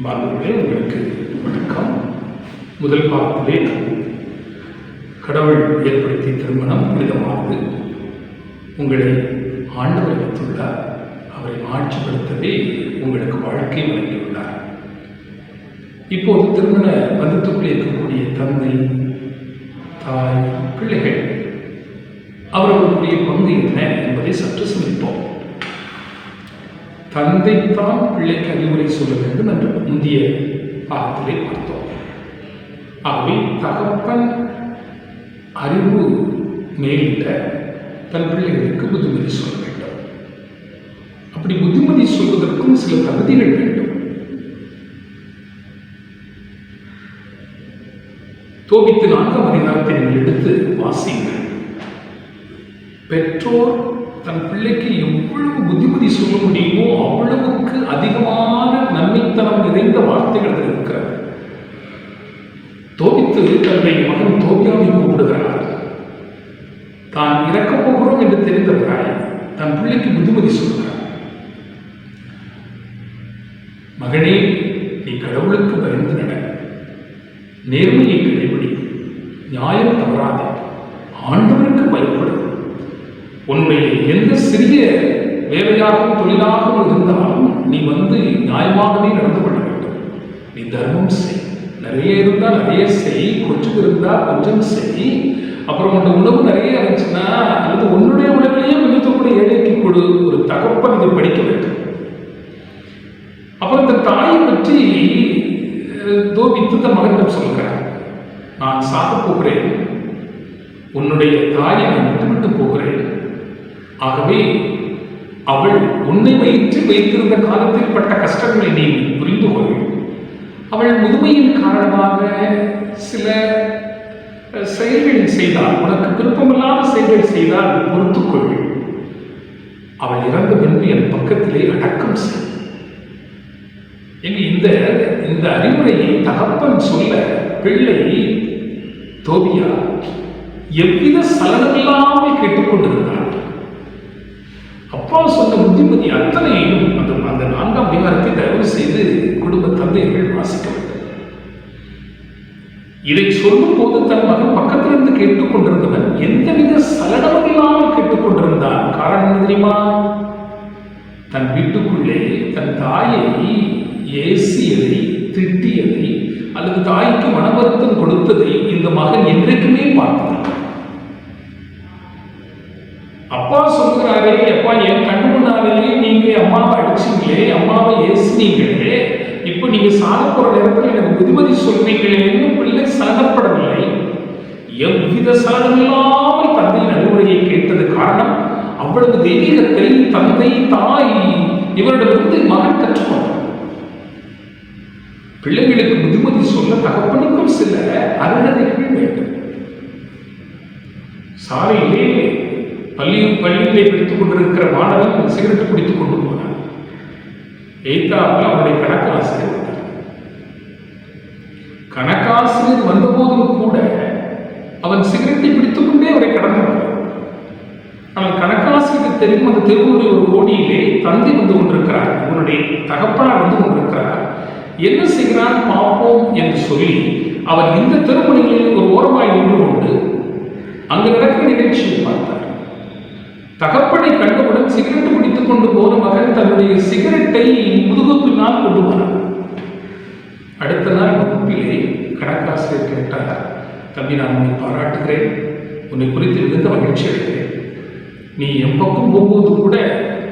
மாணவர்களே, உங்களுக்கு வணக்கம். முதல் பாகத்திலே கடவுள் ஏற்படுத்திய திருமணம் புனிதமானது. உங்களை ஆண்டவர் வைத்துள்ளார். அவரை ஆட்சிப்படுத்தவே உங்களுக்கு வாழ்க்கை வழங்கியுள்ளார். இப்போது திருமண பந்தத்துக்குள் இருக்கக்கூடிய தந்தை, தாய், பிள்ளைகள் அவர்களுடைய பங்கு என்ன என்பதை சற்று சிந்திப்போம். தந்தைத்தான் பிள்ளைக்கு அறிவுரை சொல்ல வேண்டும் என்று முந்தைய பாகத்திலே பார்த்தோம். ஆகவே தகப்பன் அறிவு மேலிட தன் பிள்ளைகளுக்கு புத்திமதி சொல்ல வேண்டும். அப்படி புத்திமதி சொல்வதற்கும் சில தகுதிகள் வேண்டும். தோபித்து 4ஆம் அதிகாரத்தை நீங்கள் எடுத்து வாசியுங்கள். பெற்றோர் தன் பிள்ளைக்கு எவ்வளவு புத்திமதி சொல்ல முடியுமோ அவ்வளவுக்கு அதிகமான நன்மைத்தனம் நிறைந்த வார்த்தைகள் இருக்கிறது. தோபித்து தன்னுடைய மகன் தோபியாவை கூப்பிடுகிறார். தான் இறக்கப் போகிறோம் என்று தெரிந்தவராய் தன் பிள்ளைக்கு புத்திமதி சொல்கிறார். மகனே, நீ கடவுளுக்கு பயந்து நட, நேர்மையை கடைபிடி, நியாயம் தவறாதே, ஆண்டவருக்கு பயப்படும். உன்னுடைய எந்த சிறிய வேலையாகவும் தொழிலாகவும் இருந்தாலும் நீ நியாயமாகவே நடந்து கொள்ள வேண்டும். நீ தர்மம் செய், நிறைய இருந்தால் நிறைய செய், கொஞ்சம் இருந்தால் கொஞ்சம் செய். அப்புறம் உன்னோட உணவு நிறைய இருந்துச்சுன்னா அல்லது உன்னுடைய உணவிலேயே கொஞ்சத்தை கூட ஏழைக்கு கொடு. ஒரு தகப்பன் இதை படிக்க வேண்டும். அப்புறம் இந்த தாயை பற்றி தோபித்து தன் மகனிடம் சொல்கிறார். நான் சாக போகிறேன், உன்னுடைய தாயை நான் விட்டுவிட்டு போகிறேன். ஆகவே அவள் உன்னை வைத்திருந்த காலத்தில் பட்ட கஷ்டங்களை நீ புரிந்து கொள். அவள் முதுமையின் காரணமாக சில செயல்கள் செய்தால், உனக்கு விருப்பமில்லாத செயல்கள் செய்தால் பொறுத்துக்கொள். அவள் இறந்த பின்பு என் பக்கத்திலே அடக்கம் செய். இந்த அறிவுரையை தகப்பன் சொல்ல பிள்ளை தோபியா எவ்வித சலனமில்லாமல் கேட்டுக்கொண்டிருந்தார். அப்பா சொன்ன புத்திமதி அத்தனையும் அந்த 4ஆம் அதிகாரத்தை தயவு செய்து குடும்ப தந்தையர்கள் வாசிக்க வேண்டும். இதை சொல்லும் போது தன் மகன் பக்கத்திலிருந்து கேட்டுக்கொண்டிருந்தவன் எந்தவித சலனமும் இல்லாமல் கேட்டுக்கொண்டிருந்தான். காரணம் தெரியுமா? தன் வீட்டுக்குள்ளே தன் தாயை ஏசியதை, திட்டியதை அல்லது தாய்க்கு மனவருத்தம் கொடுத்ததை இந்த மகன் என்றைக்குமே பார்த்தது. அப்பா சொல்கிறாரே, அப்பா என் கண்ணு முன்னாலேயே நீங்க அம்மாவை அடிச்சீங்களே, அம்மாவை ஏசினீங்களே, இப்ப நீங்க சாக போற நேரத்தில் எனக்கு புத்திமதி சொல்றீங்களேன்னு பிள்ளை சலனப்படவில்லை. எவ்வித சலனமில்லாமல் தந்தையின் அறிவுரையை கேட்டது. காரணம், அவ்வளவு தெய்வீகத்தை தந்தை, தாய் இவரிடமிருந்து மகன் கற்றுக்கொண்டார். பிள்ளைகளுக்கு புத்திமதி சொல்ல தகப்பனுக்கும் சில அருகதைகள் வேண்டும். சாலையிலே பள்ளியிலே பிடித்துக் கொண்டிருக்கிற மாணவன் சிகரெட் குடித்துக் கொண்டு போனான். எய்தாப்பில் அவருடைய கணக்காசிரியர் வந்தார். கணக்காசிரியர் வந்தபோதும் கூட அவன் சிகரெட்டை பிடித்துக் கொண்டே அவரை கடந்தவர். ஆனால் கணக்காசிரியர் தெரியும், அந்த தெருவுடைய ஒரு கோடியிலே தந்தை வந்து கொண்டிருக்கிறார், இவனுடைய தகப்பனார் வந்து கொண்டிருக்கிறார். என்ன செய்கிறான் பார்ப்போம் என்று சொல்லி அவர் இந்த தெருமணிகளில் ஒரு ஓரமாய் நின்று கொண்டு அங்கு நடக்கிற நிகழ்ச்சியை பார்த்தார். தகப்பனை கண்டவுடன் சிகரெட் குடித்துக் கொண்டு போன மகன் தன்னுடைய சிகரெட்டை முதுகு பின்னால் கொண்டு போனார். அடுத்த நாள் வகுப்பிலே கணக்காசிரியர் கேட்டார், தம்பி, நான் உன்னை பாராட்டுகிறேன், உன்னை குறித்து மிகுந்த மகிழ்ச்சி அடைகிறேன். நீ என் பக்கம் போகும்போது கூட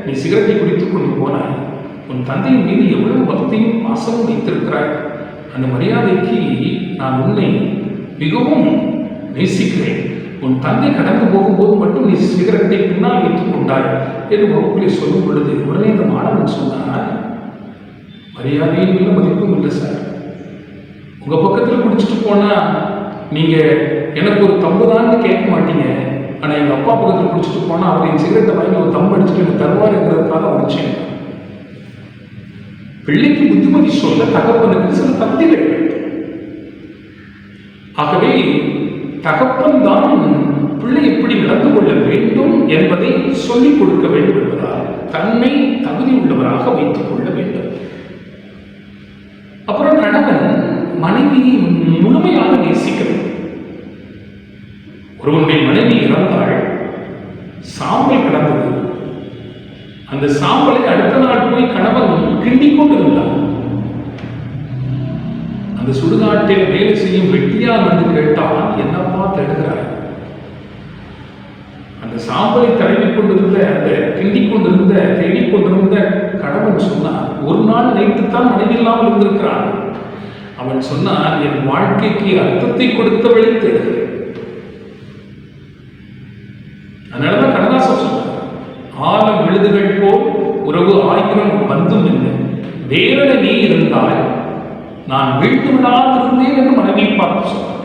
நீ சிகரெட்டை குடித்துக் கொண்டு போனாய். உன் தந்தையின் மீது எவ்வளவு பக்தியும் பாசமும் வைத்திருக்கிறாய். அந்த மரியாதைக்கு நான் உன்னை மிகவும் நேசிக்கிறேன். உன் தந்தை கடந்து போகும்போது மட்டும் நீ சிகரெட்டை பின்னால் வைத்துக் கொண்டாய் என்று வகுப்பிலே சொல்லும் பொழுது உடனே இந்த மாணவன் சொன்னார், மரியாதையும் இல்லை, மதிப்பும் இல்லை சார். உங்க பக்கத்தில் குடிச்சிட்டு போனா நீங்க எனக்கு ஒரு தம்பு தான் கேட்க மாட்டீங்க. ஆனா எங்க அப்பா பக்கத்தில் குடிச்சிட்டு போனா அவர் என் சிகரெட்டை வாங்கி ஒரு தம்பு அடிச்சுட்டு எனக்கு தருவாருங்கிறதுக்காக வச்சேன். பிள்ளைக்கு புத்திமதி சொல்ல தகப்பனுக்கு சில தகுதிகள். ஆகவே தகப்பன் தான் பிள்ளை எப்படி நடந்து கொள்ள வேண்டும் என்பதை சொல்லிக் கொடுக்க வேண்டும் என்பதால் தன்னை தகுதி உள்ளவராக வைத்துக் கொள்ள வேண்டும். மனைவியை முழுமையாக நேசிக்க வேண்டும். ஒருவனுடைய மனைவி இறந்தால் சாம்பல் கிடந்தது. அந்த சாம்பலை அடுத்த நாள் போய் கணவன் கிண்டிக் கொண்டிருந்தார். அந்த சுடுகாட்டில் வேலை செய்யும் வெட்டியார் வந்து கேட்டால், என்னப்பா தேடுகிறார்? அந்த சாம்பலை தடவி கொண்டிருந்த, அந்த கிண்டிக் கொண்டிருந்த, தேடிக் கொண்டிருந்த கணவன் சொன்னார், ஒரு நாள் நேற்றுத்தான் மனைவி இல்லாமல் இருந்திருக்கிறான். அவன் சொன்னான், என் வாழ்க்கைக்கு அர்த்தத்தை கொடுத்தவளை தேடுகிறேன். அதனாலதான் கண்ணதாசன் சொன்னார், ஆலம் விழுதுகள் போல் உறவு ஆயிரம் வந்தும் இல்லை, வேறனை நீ இருந்தால் நான் வீழ்த்து விடாதிருந்தேன் என்று மனைவி பார்த்து சொன்னார்.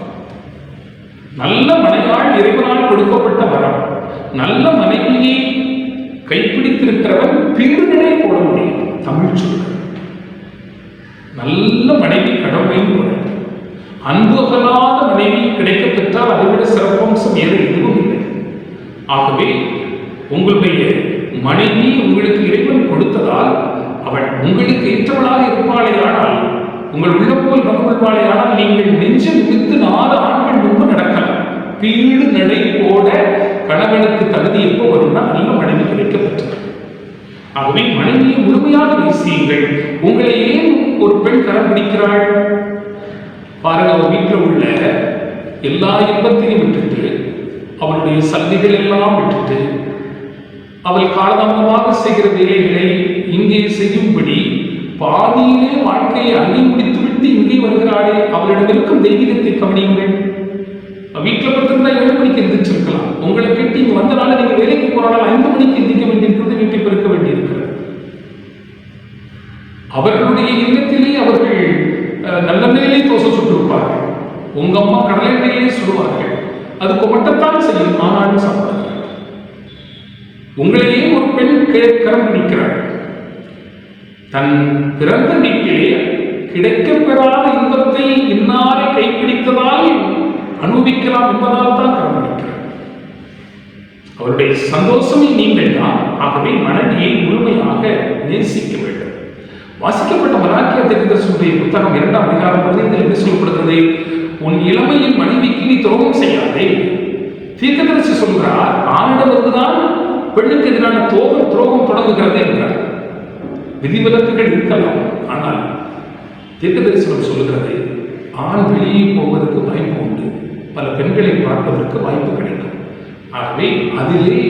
நல்ல மனையாள் இறைவனால் கொடுக்கப்பட்ட வரம். நல்ல மனைவியை கைப்பிடித்திருக்கிறவன் பீடுகளை போட முடியும். தமிழ் சொல்ற நல்ல மனைவி கடவுளையும் கூட அன்பு அகலாத மனைவி கிடைக்க பெற்றால் அதைவிட சிறப்பம்சம் ஏது எதுவும் இல்லை. ஆகவே உங்களுடைய மனைவி உங்களுக்கு இறைவன் கொடுத்ததால் அவள் உங்களுக்கு ஏற்றவளாக இருப்பாளே, ஆனால் உங்கள் உள்ளப்போல் மனமுள்வாளே, ஆனால் நீங்கள் நெஞ்சு நிமித்து 4 ஆண்கள் முன்பு நடக்கலாம். பீடு நடை போட கணவனுக்கு தகுதி எப்போ வரும்னா நல்ல மனைவி கிடைக்க பெற்றது. ஆகவே மனைவியை முழுமையாக நேசியுங்கள். உங்களை ஏன் ஒரு பெண் கரம் பிடிக்கிறாள் பாருங்க. அவர் வீட்டில் உள்ள எல்லா இன்பத்தையும் விட்டுட்டு, அவளுடைய சந்தைகள் எல்லாம் விட்டுட்டு, அவள் காலதாமதமாக செய்கிற வேலைகளை இங்கே செய்யும்படி பாதியிலே வாழ்க்கையை அள்ளி முடித்துவிட்டு இங்கே வருகிறாளே, அவளிடம் இருக்கும் தெய்வீகத்தை கவனியுங்கள். வீட்டில் பார்த்திருந்தா 7 மணிக்கு எந்திரிச்சிருக்கலாம். உங்களை கேட்டு இங்கே வந்தனால நீங்கள் வேலைக்கு போறாலும் 5 மணிக்கு எந்திரிக்க வேண்டியிருக்கிறது, வீட்டை பெருக்க வேண்டியிருக்கிறது. அவர்களுடைய இல்லத்திலே அவர்கள் நல்லெண்ணெயிலே தோசை சுட்டிருப்பார்கள். உங்க அம்மா கடலை எண்ணெயிலே சுடுவார்கள். அது கொமட்டத்தான் செய்யும், ஆனாலும் சாப்பிடுவார்கள். உங்களையே ஒரு பெண் கரம் பிடிக்கிறாள். தன் பிறந்த வீட்டிலே கிடைக்கப்பெறாத இன்பத்தை இன்னாரை கைப்பிடித்ததால் அனுபவிக்கலாம் என்பதால் தான் கரம் பிடிக்கிறார். அவருடைய சந்தோஷமே நீங்கள் தான். ஆகவே மனைவியை முழுமையாக நேசிக்க வேண்டும். வாசிக்கப்பட்ட மலாக்கியா தீர்க்கதரிசியுடைய புத்தகம் 2ஆம் அதிகாரம் 15 என்ன சொல்லப்படுகிறது? உன் இளமையின் மனைவிக்கு நீ துரோகம் செய்யாதே. தீர்க்கதரிசி சொல்கிறார், ஆணிடமிருந்துதான் பெண்ணுக்கு எதிரான துரோகம் தொடங்குகிறது என்றார். விதிவிலக்குகள் இருக்கலாம், ஆனால் தீர்க்கதரிசனம் சொல்லுகிறது, ஆண் வெளியே போவதற்கு வாய்ப்பு உண்டு, பல பெண்களை பார்ப்பதற்கு வாய்ப்பு கிடைக்கும். ஆகவே அதிலே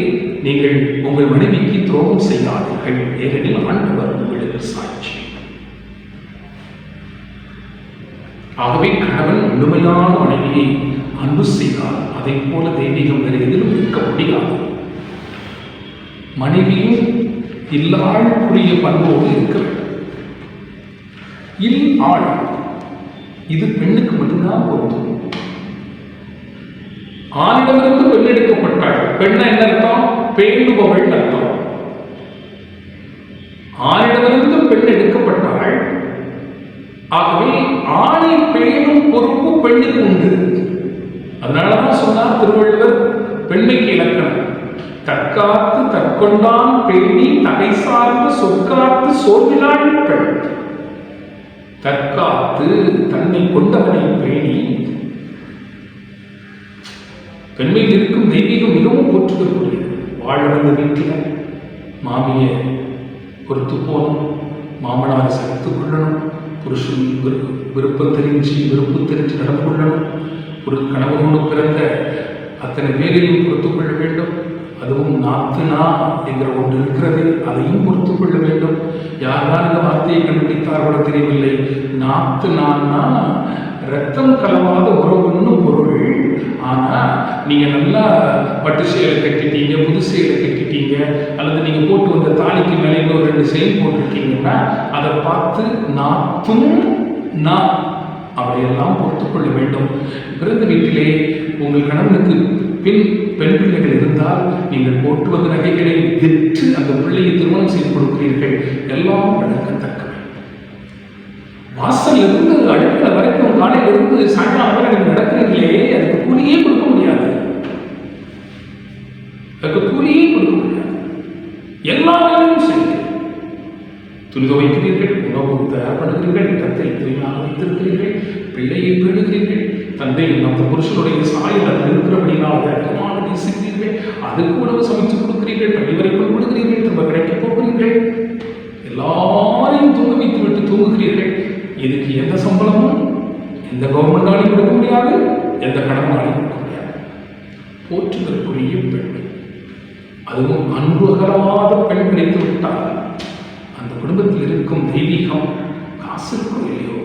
நீங்கள் உங்கள் மனைவிக்கு துரோகம் செய்யாதீர்கள், ஏனெனில் ஆண்டவர் உங்களுக்கு சாட்சி. ஆகவே கணவன் முழுமையான மனைவியை அன்பு செய்தால் அதை போல தெய்வீகம் வேறு எதிலும் இருக்க முடியாது. மனைவியும் இல்லாளுக்குரிய பண்போடு இருக்க வேண்டும். இல் ஆள் இது பெண்ணுக்கு மட்டும்தான் பொருந்தும். ஆணிடமிருந்து பெண் எடுக்கப்பட்டாள். பெண்ண என்ன அர்த்தம்? பேணுபவள் அர்த்தம். ஆணிடமிருந்து பெண் எடுக்கப்பட்டாள். ஆகவே ஆணை பேணும் பொறுப்பு பெண்ணுக்கு உண்டு. அதனாலதான் சொன்னார் திருவள்ளுவர் பெண்மைக்கு இலக்கணம், தற்காத்து தற்கொண்டான் பேணி தகை சார்ந்து சொற்காத்து சோர்வினாள் பெண். தற்காத்து தன்னை கொண்டவனை பேணி. பெண்மையில் இருக்கும் தெய்வீகம் மிகவும் போற்றுதற்குரியது. வாழ்ந்த வீட்டில் மாமியை பொறுத்து போகணும், மாமனாரை சேர்த்து கொள்ளணும், புருஷன் விருப்பம் தெரிஞ்சு நடந்து கொள்ளணும். ஒரு கணவனோடு பிறந்த அத்தனை பேரையும் பொறுத்து கொள்ள வேண்டும். அதுவும் நாத்துனா என்கிற ஒன்று இருக்கிறது, அதையும் பொறுத்து கொள்ள வேண்டும். யாரால் இந்த வார்த்தையை கண்டுபிடித்தார்களோ தெரியவில்லை. நாத்துனான்னா ரத்தம் கலவாத உறவுன்னு பொருள். ஆனால் நீங்கள் நல்லா பட்டு சேலை கட்டிட்டீங்க, புது சேலை கட்டிட்டீங்க, அல்லது நீங்கள் போட்டு வந்த தாலிக்கு மேலே இன்னொரு 2 செயல் போட்டிருக்கீங்கன்னா அதை பார்த்து நாத்தும் நான் அவையெல்லாம் பொறுத்து கொள்ள வேண்டும். பிறந்த வீட்டிலே உங்கள் கணவனுக்கு பெண் பிள்ளைகள் இருந்தால் நீங்கள் போட்டு வந்த நகைகளை விற்று அந்த பிள்ளையை திருமணம் செய்து கொடுக்கிறீர்கள். எல்லாம் வழங்கத்தக்கவை. வாசல் இருந்து அடுக்கிற வரைக்கும் காலையிலிருந்து சாயங்காலம் வரை நீங்கள் நடக்கிறீங்களே, அதுக்கு கூலியே கொடுக்க முடியாது. எல்லா வேலையும் செய்யுங்க. துணி துவைக்கிறீர்கள், உணவு தயார் பண்ணுகிறீர்கள், இடத்தை தூய்மையாக வைத்திருக்கிறீர்கள், பிள்ளையை பேடுகிறீர்கள், தந்தை மற்ற புருஷனுடைய சாயல் அதில் இருக்கிறபடினால் வேகமாக நேசிக்கிறீர்கள், அதுக்கு உணவு சமைத்து கொடுக்கிறீர்கள், பள்ளிவரை கொண்டு விடுகிறீர்கள், திரும்ப கிடைக்கப் போகிறீர்கள், எல்லாரையும் தூங்க வைத்து விட்டு தூங்குகிறீர்கள். இதுக்கு எந்த சம்பளமும் எந்த கவர்மெண்டாலையும் கொடுக்க முடியாது, எந்த கடனாலையும் கொடுக்க முடியாது. போற்றுதற்குரிய பெண், அதுவும் அன்பு அகலாத பெண் கிடைத்து விட்டால் அந்த குடும்பத்தில் இருக்கும் தெய்வீகம் காசுக்கும் இல்லையோ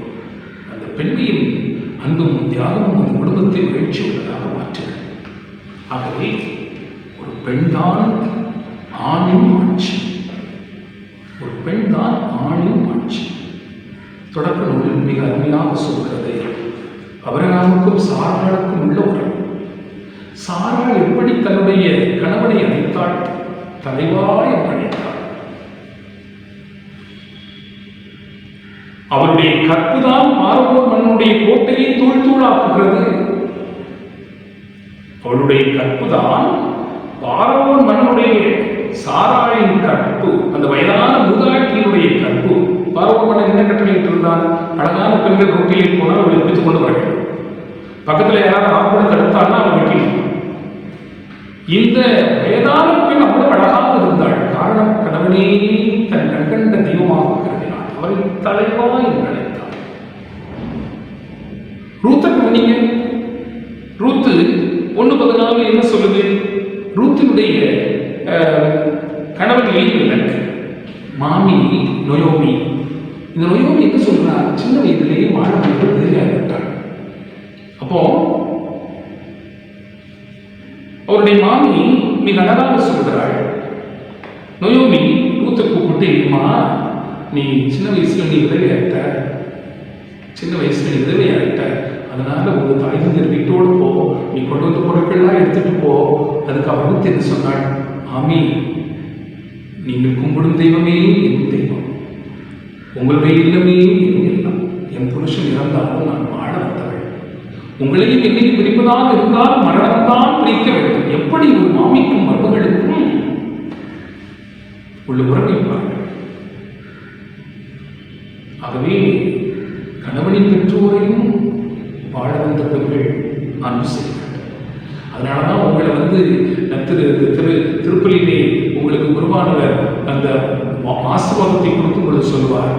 அந்த பெண்மையின் அன்பும் தியாகமும் அந்த குடும்பத்தை மகிழ்ச்சி உள்ளதாக மாற்றுகிறது. ஆகவே ஒரு பெண்தான் ஆணின் ஆட்சி, ஒரு பெண்தான் ஆணின் ஆட்சி. தொடக்க நூலில் மிக அருமையாக சொல்கிறது, அபிரகாமுக்கும் சாராளுக்கும் உள்ள உறவு. சாராள் எப்படி தன்னுடைய கணவனை அழைத்தாள்? தலைவா என்று அழைத்தாள். அவருடைய கற்புதான் பார்வோன் மன்னனுடைய கோட்டையை தூள் தூளாக்குகிறது. அவருடைய கற்புதான் பார்வோன் மன்னனுடைய சாராளின் கற்பு, அந்த வயதான மூதாட்டியினுடைய கற்பு. பார்வோன் மன்னன் என்ன கட்டளையிட்டு இருந்தான்? அழகான பெண்கள் ரோட்டில் போனால் அவளை பிடித்துக் கொண்டு வர வேண்டும். பக்கத்தில் யாராவது ஆப்பட தடுத்தான்னா அவன் வெட்டினான். இந்த வயதான பெண் அவ்வளவு அழகாக இருந்தாள். காரணம், கணவனே தன் கண்கண்ட தெய்வமாக கருதினாள். அவரை தலைவா என்று அழைத்தாள். ரூத்தை கவனிங்க. ரூத்து 1:14 என்ன சொல்லுது? ரூத்தினுடைய கணவன் எலிமெலக், மாமி நொயோமி. இந்த நொயோமி என்ன சொல்றார்? சின்ன வயதிலேயே வாழ விட்டாள். அப்போ அவருடைய மாமி மிக அழகாக சொல்கிறாள். நொயோமி ரூத்தை கூப்பிட்டு, அம்மா நீ சின்ன வயசுல நீ விதவையாயிட்ட, சின்ன வயசுல நீ விதவையாயிட்ட, அதனால ஒரு தாய்ந்தர் வீட்டோடு போ, நீ கொண்டு வந்த பொருட்கள்லாம் எடுத்துட்டு போ. அதுக்கு அவரும் தெரிந்து சொன்னாள், ஆமி நீங்கள் கும்பிடும் தெய்வமே என் தெய்வம், உங்களுடைய இல்லமே என் இல்லம், என் புருஷன் இறந்தாலும் நான் வாழ வந்தவள், உங்களையும் என்னையும் பிரிப்பதாக இருந்தால் மரணம்தான் பிரிக்க வேண்டும். எப்படி ஒரு மாமிக்கும் மருமகளுக்கும் உள்ள உறவிப்பார்கள். ஆகவே கணவனின் பெற்றோரையும் வாழ வந்த பெண்கள் அன்பு செய்ய வேண்டும். அதனாலதான் உங்களை திருப்பலியிலே உங்களுக்கு குருவானவர் அந்த ஆசீர்வாதத்தை கொடுத்து கொள்ள சொல்வார்.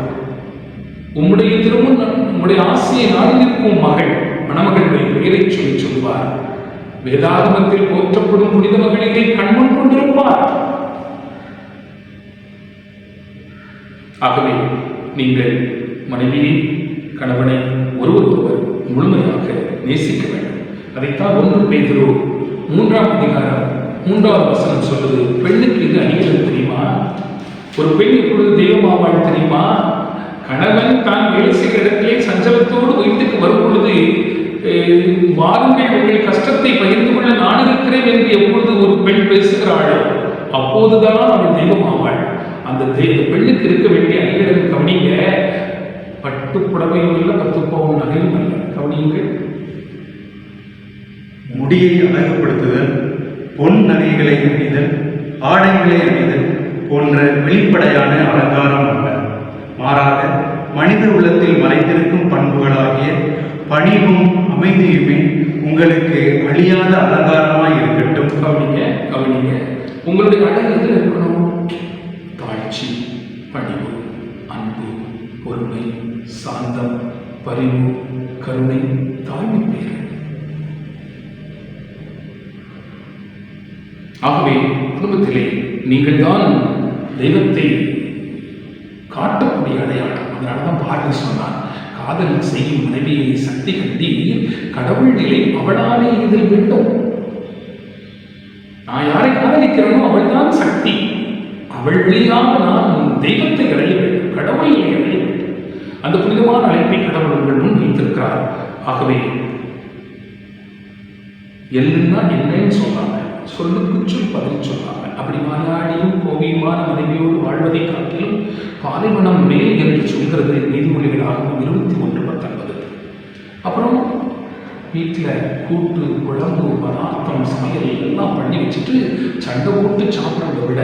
உம்முடைய திருமண உம்முடைய ஆசையை நாடி நிற்கும் மகள் மணமகளுடைய பெயரை சொல்லி சொல்வார். வேதாகமத்தில் போற்றப்படும் புனித மகளிரை கண்முன் கொண்டிருப்பார். ஆகவே நீங்கள் மனைவியை கணவனை ஒருவர் முழுமையாக நேசிக்க வேண்டும். அதைத்தான் 1 பேதுரு 3:3 சொல்லுது. பெண்ணுக்கு இது அணிகிறது தெரியுமா? ஒரு பெண் எப்பொழுது தெய்வமாவாள் தெரியுமா? கணவன் தான் வேலை செய்கிற இடத்திலே சஞ்சலத்தோடு வீட்டுக்கு வரும் பொழுது, வாருங்கள் உங்கள் கஷ்டத்தை பகிர்ந்து கொள்ள நான் இருக்கிறேன் என்று எப்பொழுது ஒரு பெண் பேசுகிறாளோ அப்போதுதான் அவள் தெய்வமாவாள். அந்த பெண்ணுக்கு இருக்க வேண்டிய அணிகளின் கவனிங்க. பட்டு புடவையும் இல்லை, 10 பவுன் நகையும் அல்ல. கவனியுங்கள். முடியை அழகுபடுத்துதல், பொன் நகைகளை அணிதல், ஆடைகளை அணிதல் போன்ற வெளிப்படையான அலங்காரம் அல்ல. மாறாக மனித உள்ளத்தில் மறைந்திருக்கும் பண்புகளாகிய பணிவும் அமைதியுமே உங்களுக்கு அழியாத அலங்காரமாய் இருக்கட்டும். கவனிங்க. உங்களுடைய அழகு எதில் இருக்கணும்? தாழ்ச்சி, பணிவு, அன்பு, பொறுமை, சாந்தம், பரிவு, கருணை, தாழ்மை பேர். ஆகவே குடும்பத்திலே நீங்கள் தான் தெய்வத்தை காட்டக்கூடிய அடையாளம். அதனாலதான் பாரதி சொன்னார், காதல் செய்யும் மனைவியை சக்தி கட்டி கடவுள் நிலை அவளாலே இதில் வேண்டும். நான் யாரை காதலிக்கிறேனோ அவள் தான் சக்தி. அவள் வழியாக நான் தெய்வத்தை அடைய வேண்டும், கடவுளை அடைய வேண்டும். அந்த புனிதமான அழைப்பை கடவுள் உங்கள் முன் வைத்திருக்கிறார். ஆகவே எல்லுன்னா என்னன்னு சொன்னாங்க, சொல்லுக்கு சொல் பதில் சொன்னாங்க. அப்படி வாயாடியும் கோவியமான மனைவியோடு வாழ்வதை காட்டிலும் பாலைவனம் மேல் என்று சொல்கிறது நீதிமொழிகளாகவும் 21:19. அப்புறம் வீட்டில் கூட்டு, குழம்பு, பதார்த்தம், சமையல் எல்லாம் பண்ணி வச்சுட்டு சண்டை போட்டு சாப்பிட்றதை விட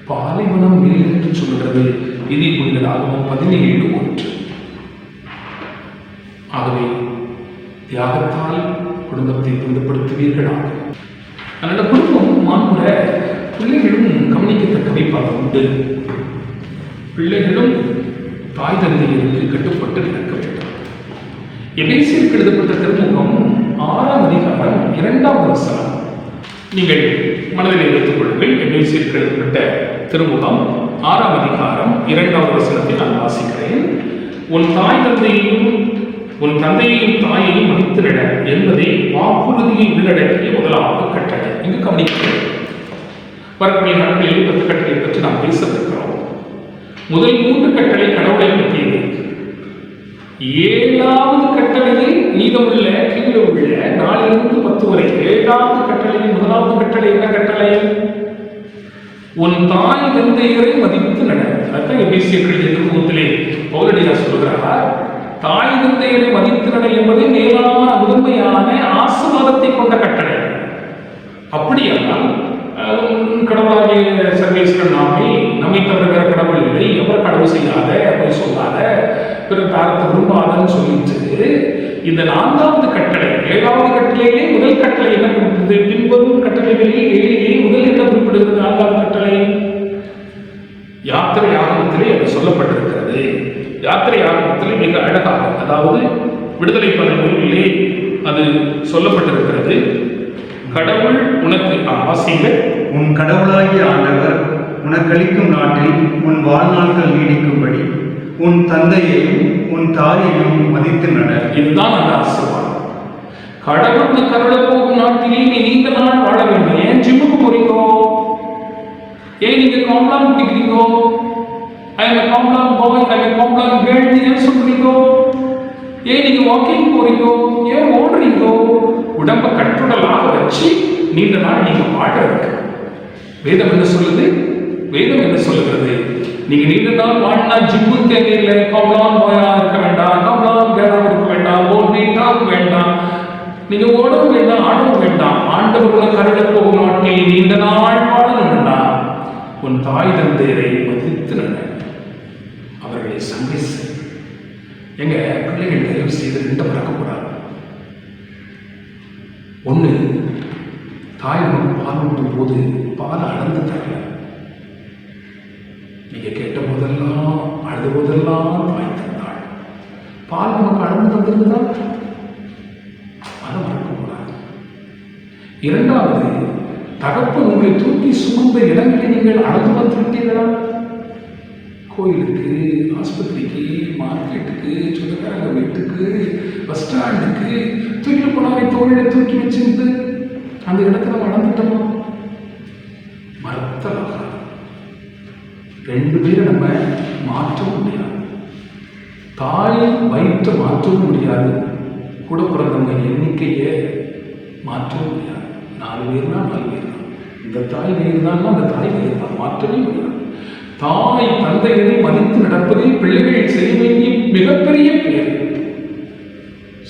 பாலைவனம் மேல் என்று சொல்கிறது நீதிமொழிகளாகவும் 17:1. ஆகவே தியாகத்தால் குடும்பத்தை துன்பப்படுத்துவீர்களாக. அதனால குடும்பம் மாண்புற பிள்ளைகளும் கவனிக்கத்தக்கவை பல உண்டு. பிள்ளைகளும் தாய் தந்தையருக்கு கட்டுப்பட்டு நடக்க வேண்டும். எபேசியருக்கு எழுதப்பட்ட திருமுகம் 6ஆம் அதிகாரம் 2வது வசனம் நீங்கள் மனதில் வைத்துக் கொள்ளுங்கள். எபேசியருக்கு எழுதப்பட்ட திருமுகம் 6ஆம் அதிகாரம் 2வது வசனத்தை நான் வாசிக்கிறேன். உன் தாய் தந்தையையும் உன் தந்தையையும் தாயையும் மதித்து நட என்பதை வாக்குறுதியை உள்ளடக்கிய முதலாவது கட்டளை. இங்கு கவனிக்கிறேன். வரக்கூடிய நாட்களில் 10 கட்டளை பற்றி நாம் பேசவிருக்கிறோம். முதல் 3 கட்டளை கடவுளை பற்றியது. 7வது கட்டளையில் மீதமுள்ள கீழே உள்ள 4 to 10 வரை 7வது கட்டளையின் முதலாவது கட்டளை என்ன கட்டளை? உன் தாய் தந்தையரை மதித்து நட. அதான் எபேசியர்கள் திருமுகத்திலே பவுலடியார் சொல்கிறார், தாய் தந்தையரை மதித்து நட என்பது மேலான முதன்மையான ஆசீர்வாதத்தை கொண்ட கட்டளை. அப்படியானால் கடவுளாகிய சர்வேஸ்வரன் நாமே நம்மை தவிர வேற கடவுள் இல்லை, எவர் கடவுள் செய்யாத அப்படி சொல்லாத பிற தாரத்தை விரும்பாதன்னு சொல்லிட்டு இந்த 4வது கட்டளை 7வது கட்டளையிலே முதல் கட்டளை என்ன கொடுத்தது? பின்வரும் கட்டளைகளில் 7 முதல் என்ன குறிப்பிடுகிறது? 4வது கட்டளை யாத்திரை ஆகமத்திலே அது சொல்லப்பட்டிருக்கிறது. யாத்திரை ஆகமத்திலே மிக அழகாக, அதாவது விடுதலை பல நூலிலே அது சொல்லப்பட்டிருக்கிறது. கடவுள் உனக்கு ஆசீக உன் கடவுளாகிய ஆண்டவர் உனக்களிக்கும் நாட்டில் உன் வாழ்நாட்கள் நீடிக்கும்படி உன் தந்தையையும் உன் தாயையும் மதித்து நட. இதுதான் அந்த ஆசீர்வாதம். கடவுள் கருள போகும் நாட்டிலே நீ நீண்ட நாள் வாழ வேண்டும். ஏன் ஜிம்முக்கு போறீங்கோ? ஏன் நீங்க காம்ப்ளான் குடிக்கிறீங்கோ? I am a Complan boy, I am a Complan girl நீங்க ஏன் சொல்றீங்கோ? ஏன் நீங்க வாக்கிங் போறீங்கோ? ஏன் ஓடுறீங்கோ? உடம்ப கட்டுடலாக வச்சு நீண்ட நாள் நீங்க வாழறதுக்கு வேதம் என்ன சொல்லுது? வேதம் என்ன சொல்லுகிறது? நீங்க நீண்ட நாள் வாழ்னா ஜிம்மு தேவையில்லை, காம்ப்ளான் பாயா இருக்க வேண்டாம், காம்ப்ளான் கேர்ளா இருக்க வேண்டாம், ஓடிட்டாக வேண்டாம், நீங்க ஓடவும் வேண்டாம், ஆடவும் வேண்டாம். ஆண்டவர்களை கருட போகும் நாட்டில் நீண்ட நாள் வாழணும்னா உன் தாய் தந்தையரை மதித்து நட, அவர்களை சந்தித்து. எங்க பிள்ளைகள் தயவு செய்து 2 மறக்கக்கூடாது. ஒன்று, தாய் நமக்கு பால் ஊட்டும் போது பால் அளந்து தரல. நீங்க கேட்ட போதெல்லாம் அழுத போதெல்லாம் தாய் தந்தாள். பால் நமக்கு அளந்து தந்திருந்தா அதை மறக்கக்கூடாது. 2வது, தகப்பன் உங்களை தூக்கி சுமந்த இடங்களை நீங்கள் அளந்து பார்த்து விட்டீர்களா? கோயிலுக்கு, ஆஸ்பத்திரிக்கு, மார்க்கெட்டுக்கு, சொந்தக்காரங்க வீட்டுக்கு, பஸ் ஸ்டாண்டுக்கு தூக்கிட்டு போனாவே தோழில் தூக்கி வச்சிருந்து அந்த இடத்துல வளர்ந்துட்டோமா? மறத்தலாக 2 பேரை நம்ம மாற்றவும் முடியாது. தாய் வயிற்றை மாற்றவும் முடியாது. கூட பிறந்தவங்க எண்ணிக்கையை மாற்றவும் முடியாது. 4 பேர்னா 4 பேர் தான். இந்த தாய் வயிறு தான் அந்த தாய் வயிறு தான், மாற்றவே முடியாது. தாய் தந்தையரை மதித்து நடப்பதே பிள்ளைகள் செய்ய வேண்டிய மிகப்பெரிய பேர்.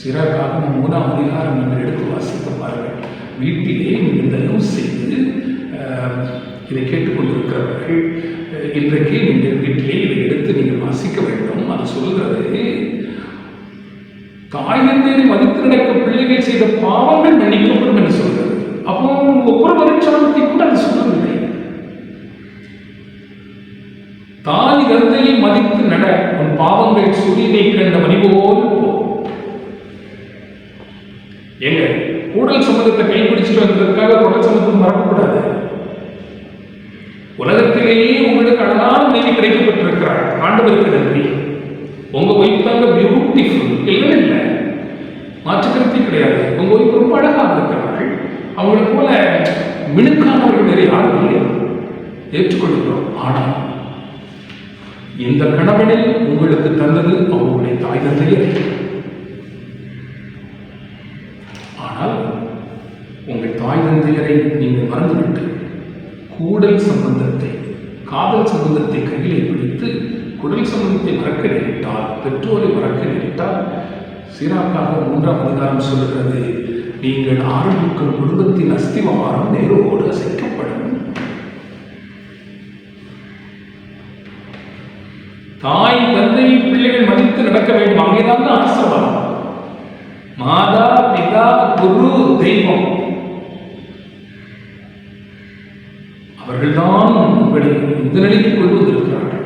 சிறக்காக 3ஆம் அதிகாரம் நீங்கள் எடுத்து வாசித்து பாருங்கள். வீட்டிலே நீங்கள் தயவு செய்து இதை கேட்டுக்கொண்டிருக்கிறவர்கள் இன்றைக்கு நீங்கள் வீட்டிலே இதை எடுத்து நீங்கள் வாசிக்க வேண்டும். அது சொல்கிறது, தாய் தந்தையரை மதித்து நடக்க பிள்ளைகள் செய்த பாவங்கள் மன்னிக்கப்படும் என்று சொல்கிறது. அப்போ ஒவ்வொரு வருஷத்தை கூட அது சொல்லவில்லை. தாய் தந்தையை மதித்து நட, உன் பாவங்கள் சுரினை கண்ட மணிபோல் போ. எங்க கூடல் சம்பந்தத்தை கைப்பிடிச்சிட்டு வந்ததற்காக கூடல் சம்பந்தம் மறக்கக்கூடாது. உலகத்திலேயே உங்களுக்கு அழகான மனைவி கிடைக்கப்பட்டிருக்கிறார். ஆண்டவருக்கு நன்றி. உங்க ஒய்ஃப் தாங்க பியூட்டிஃபுல், இல்லை இல்லை, மாற்றுக்கருத்தே கிடையாது. உங்க ஒய்ஃப் ரொம்ப அழகாக இருக்கிறார்கள். அவங்களை போல மினுக்கானவர்கள் வேறு யாரும் இல்லை, ஏற்றுக்கொள்கிறோம். ஆனால் இந்த கணவனை உங்களுக்கு தந்தது அவர்களுடைய தாய் தந்தையரை. ஆனால் உங்கள் தாய் தந்தையரை நீங்கள் மறந்துவிட்டு கூடல் சம்பந்தத்தை, காதல் சம்பந்தத்தை கையிலே பிடித்து குடல் சம்பந்தத்தை மறக்க நேரிட்டால், பெற்றோரை மறக்க நேரிட்டால், சீராக்காக 3ஆம் அதிகாரம் சொல்லுகிறது, நீங்கள் ஆரம்பிக்கும் குடும்பத்தின் அஸ்திவாரம் நேரோடு அசைக்கப்படும். தாய் தந்தை பிள்ளைகள் மதித்து நடக்க வேண்டும். அங்கேதான் ஆசீர்வாதம். மாதா பிதா குரு தெய்வம் அவர்கள்தான் உங்களை இந்த நிலைக்கு கொள்வதற்கிறார்கள்.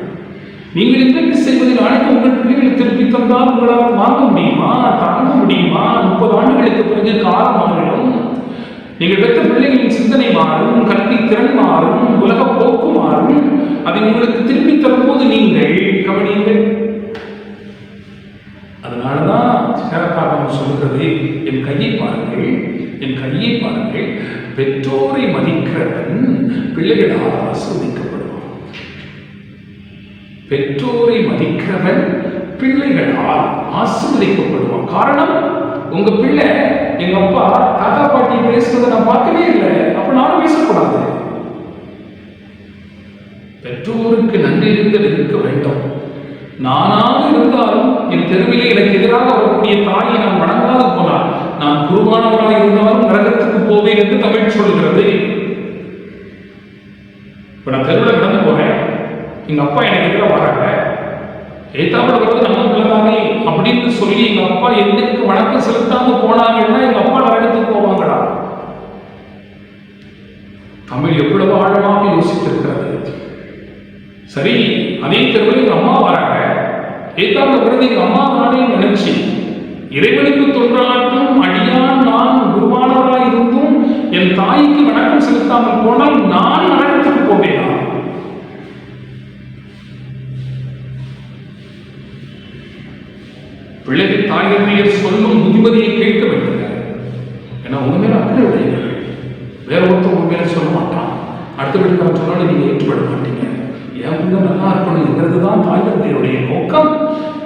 நீங்கள் இன்றைக்கு செய்வதை நாளைக்கு உங்கள் பிள்ளைகளை திருப்பி தந்தால் உங்களால் வாங்க முடியுமா, தாங்க முடியுமா? 30 ஆண்டுகளுக்கு பிறகு காலம் மாறிடும். நீங்கள் பெற்ற பிள்ளைகளின் சிந்தனை மாறும், கல்வி திறன் மாறும், உலக போக்கு மாறும். அதை உங்களுக்கு திருப்பி தரும்போது நீங்கள் கவனியுங்கள். அதனாலதான் சேரப்பாகம் சொல்கிறது, என் கையை பாருங்கள், என் கையை பாருங்கள். பெற்றோரை மதிக்கிறவன் பிள்ளைகளால் ஆசீர்வதிக்கப்படுவான். பெற்றோரை மதிக்கிறவன் பிள்ளைகளால் ஆசீர்வதிக்கப்படுவான். காரணம், உங்க பிள்ளை எங்க அப்பா தாத்தா பாட்டி பேசுறதை நான் பார்க்கவே இல்லை, அப்ப நானும் பேசக்கூடாது. பெற்றோருக்கு நன்றி இருக்க வேண்டும். நானாக இருந்தாலும் என் தெருவிலே எனக்கு எதிராக வரக்கூடிய தாயை நான் வணங்காது போனால் நான் குருவானவராக இருந்தாலும் நரகத்துக்கு போவேன் என்று தமிழ் சொல்கிறது. இப்ப நான் தெருவில் கடந்து போறேன், எங்க அப்பா எனக்கு எதிராக வராங்க, ஏத்தாமல் வர்றது நம்ம பிள்ளைதானே அப்படின்னு சொல்லி எங்க அப்பா என்னைக்கு வணக்கம் செலுத்தாம போனாங்கன்னா எங்க அப்பா நரகத்துக்கு போவாங்களா? தமிழ் எவ்வளவு ஆழமாக யோசித்திருக்கிறது. சரி, அதே தெருவில் எங்க அம்மா வராங்க, ஏத்தாமல் வர்றது எங்க அம்மா தானே நினைச்சு இறைவனுக்கு தொண்டாற்றும் அடியான் நான் குருவானவராய் இருந்தும் என் தாய்க்கு வணக்கம் செலுத்தாமல் போனால் நான் நரகத்துக்கு போவேனா? பிள்ளைகள் தாய் தந்தையர் சொல்லும் புத்திமதியை கேட்க வேண்டும். ஏன்னா உங்க மேல அக்கறை உடையவர்கள், வேற ஒருத்தர் உங்க மேல சொல்ல மாட்டான். அடுத்த வீட்டுக்காரன் சொன்னாலும் நீங்க ஏற்றுப்பட மாட்டீங்க. என் பிள்ளை நல்லா இருக்கணுங்கிறது தான் தாய் தந்தையருடைய நோக்கம்.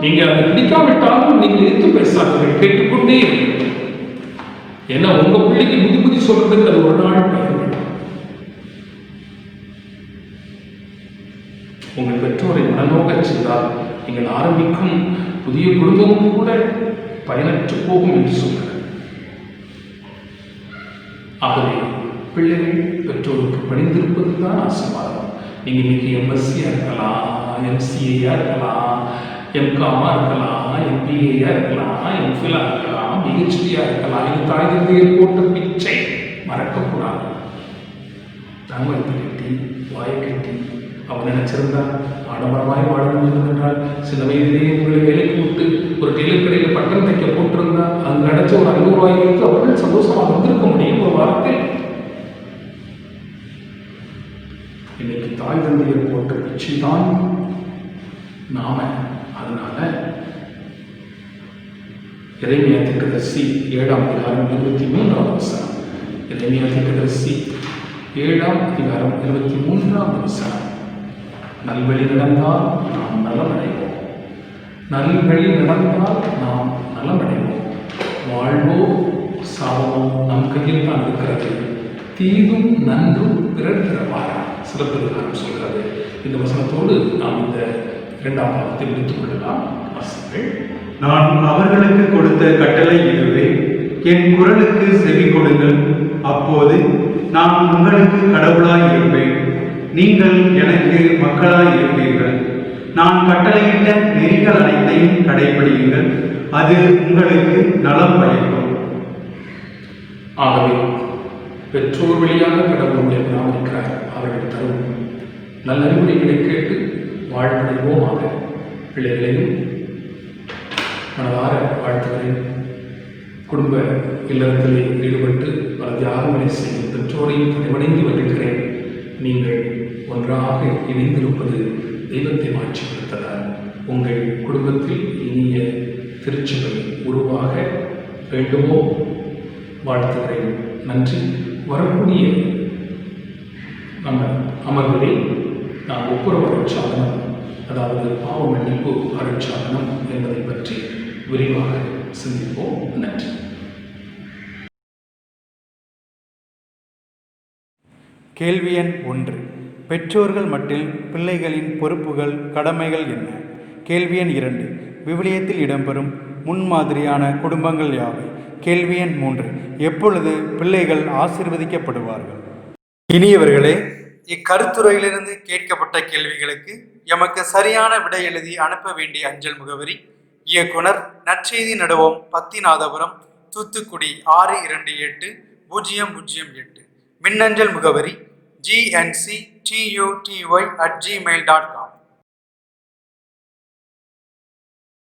நீங்க அதை பிடிக்காவிட்டாலும் நீங்கள் எதிர்த்து பேசாதீர்கள், கேட்டுக்கொண்டே இருங்கள். ஏன்னா உங்க பிள்ளைக்கு புத்தி சொல்றதுக்கு அது ஒரு நாள் பயன்படும். உங்கள் பெற்றோரை மனநோக செய்தால் நீங்கள் ஆரம்பிக்கும் புதிய குடும்பமும் கூட பயனற்று போகும் என்று சொல்கிறார். ஆகவே பிள்ளைகள் பெற்றோருக்கு பணிந்திருப்பது தான் ஆசீர்வாதம். நீங்க இன்னைக்கு எம்எஸ்சியா இருக்கலாம், எம்சிஏயா இருக்கலாம், எம்காமா இருக்கலாம், எம்பிஏயா இருக்கலாம், எம்ஃபிலா இருக்கலாம், பிஹெச்டியா இருக்கலாம். இது தாய் தந்தையர் போட்ட பிச்சை மறக்கக்கூடாது. தாமரத்தை கட்டி வாயை கட்டி அவர் நினைச்சிருந்தா ஆடம்பரமாய் வாழ வேண்டும் என்றால் சில வயதிலேயே உங்களை வேலைக்கு விட்டு ஒரு டெய்லர் கடையில் பட்டம் தைக்க போட்டிருந்தா அது கிடைச்ச ஒரு 500 ரூபாய் வைத்து அவர்கள் சந்தோஷமாக வந்திருக்க முடியும் ஒரு வாரத்தில். இன்னைக்கு தாய் தந்தையர் போட்ட பிச்சை தான் நாம. அதனால எரேமியா தீர்க்கதரிசி 7ஆம் அதிகாரம் 23ஆம் வசனம், எரேமியா தீர்க்கதரிசி 7ஆம் அதிகாரம் 23ஆம் வசனம், நல்வழி நடந்தால் நாம் நலமடைவோம், நல்வழி நடந்தால் நாம் நலமடைவோம், வாழ்வோ சாவோ நம் கையில் தான் இருக்கிறது, தீதும் நன்றும் பிறர் தரவாரா சிலப்பதிகாரம் சொல்கிறது. இந்த வசனத்தோடு நாம் இந்த 2ஆம் பாகத்தை முடித்துக் கொள்ளலாம். வாசிங்கள். நான் அவர்களுக்கு கொடுத்த கட்டளை இதுவே, என் குரலுக்கு செவி கொடுங்கள், அப்போது நான் உங்களுக்கு கடவுளாய் இருப்பேன், நீங்கள் எனக்கு மக்களாய் இருப்பீர்கள். நான் கட்டளையிட்ட நெறிகள் அனைத்தையும் கடைபிடியுங்கள், அது உங்களுக்கு நலம் பயக்கும். ஆகவே பெற்றோர் வழியாக கடவுளுடைய பராமரிக்கிறார். அவர்கள் தரும் நல்லறிவுரைகளை கேட்டு வாழ்வடைவோமாக. பிள்ளைகளையும் மனதார வாழ்த்துகிறேன். குடும்ப இல்லறத்திலே ஈடுபட்டு பல தியாகங்களை செய்யும் பெற்றோரையும் தலைவணங்கி வருகிறேன். நீங்கள் ஒன்றாக இணைந்திருப்பது தெய்வத்தை மாற்றிப்படுத்ததால் உங்கள் குடும்பத்தில் இனிய திருச்சபை உருவாக வேண்டுமோ வாழ்த்துகிறேன். நன்றி. வரக்கூடிய நம்ம அமர்வுகளில் நாம் ஒப்புரவு அருட்சாதனம், அதாவது பாவ மன்னிப்பு அருட்சாதனம் என்பதை பற்றி விரிவாக சிந்திப்போம். நன்றி. கேள்வி எண் 1. பெற்றோர்கள் மட்டில் பிள்ளைகளின் பொறுப்புகள், கடமைகள் என்ன? கேள்வி எண் 2. விவிலியத்தில் இடம்பெறும் முன்மாதிரியான குடும்பங்கள் யாவை? கேள்வி எண் 3. எப்பொழுது பிள்ளைகள் ஆசீர்வதிக்கப்படுவார்கள்? இனியவர்களே, இக்கருத்துரையிலிருந்து கேட்கப்பட்ட கேள்விகளுக்கு எமக்கு சரியான விடை எழுதி அனுப்ப வேண்டிய அஞ்சல் முகவரி: இயக்குனர், நற்செய்தி நடுவோம், பத்திநாதபுரம், தூத்துக்குடி 628008. மின்னஞ்சல் முகவரி: gnc@gmail.com.